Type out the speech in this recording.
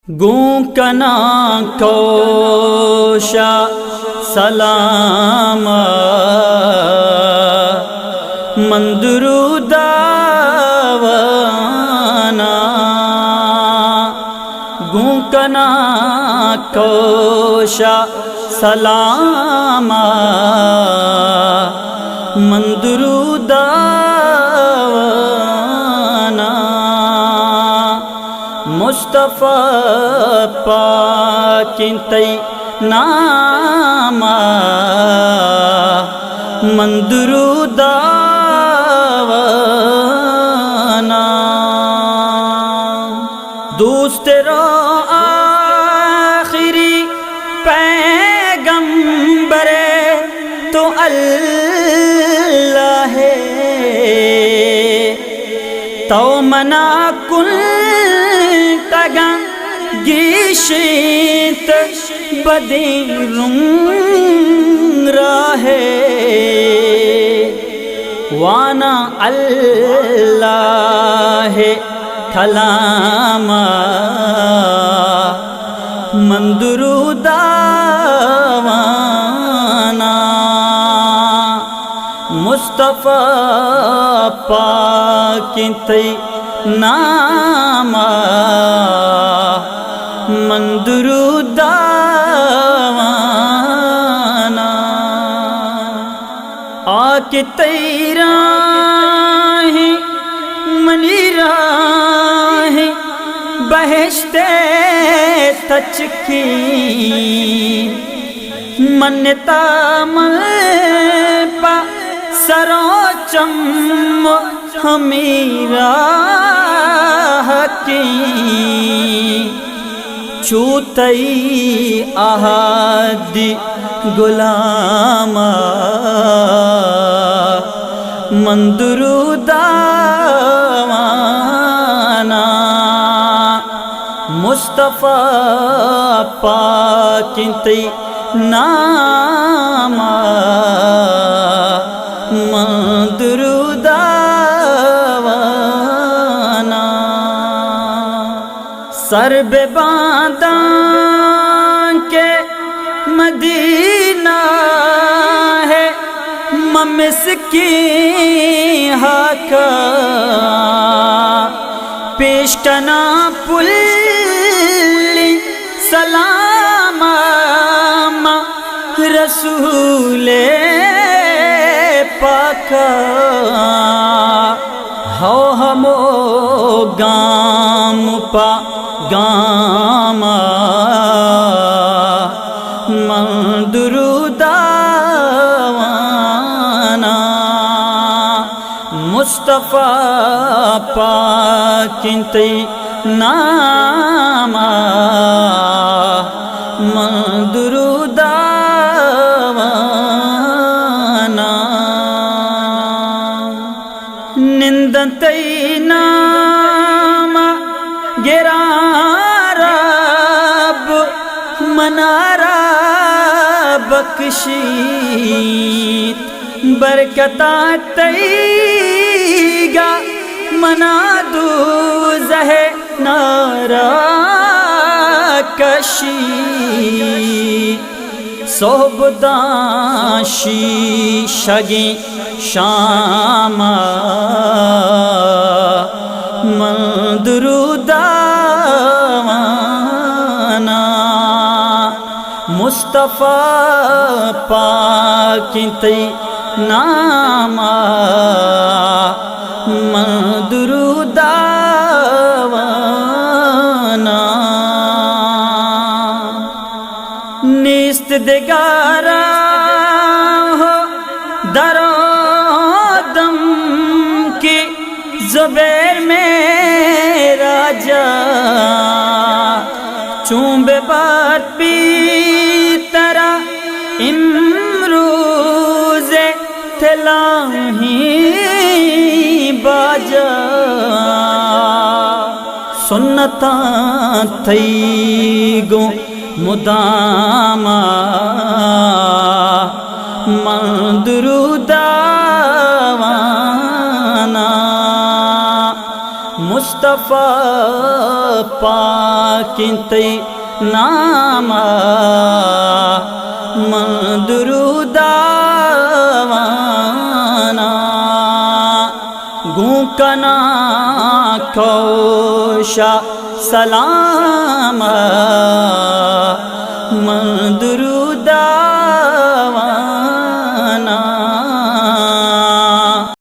گوں کنا کوشا سلام من دروداوانا گوں کنا کوشا سلام من دروداوانا مصطفیٰ پاکیں تی ناما من دروداوانا دوست رو آخری پیغمبر تو اللہ ہے تو منا کن گیشت بدیرم راہ وانا اللہ کلام من دروداوانا مصطفیٰ پاکیں تی ناما من دروداوانا آکے تیراہیں منی راہیں بہشت تچکی منتا من پا سرو چم ہمیرا حقی چوتئی آہدی غلاما من دروداوانا مصطفیٰ پاکیں تی ناما من دروداوانا سر بے باندان کے مدینہ ہے ممسکی ہاکا پیش کنا پلی سلام رسول پاکا ہو ہمو گام پا گاما من دروداوانا مصطفیٰ پاکیں تی ناما من دروداوانا نندن تی ناما گرا منارا بخشیت برکتا تیگا منا دوزہ نارا کشی صحبداشی شگی شاما من دروداوانا مصطفیٰ پاکیں تی ناما من دروداوانا نیست دگارا ہو درو دم کی زبیر میں راجا چونب بار پی ترا امروز تلاہی باجا سنتاں تھی گو مداما من دروداوانا مصطفیٰ پاک تی ناما من دروداوانا گوں کنا کوشا سلاما من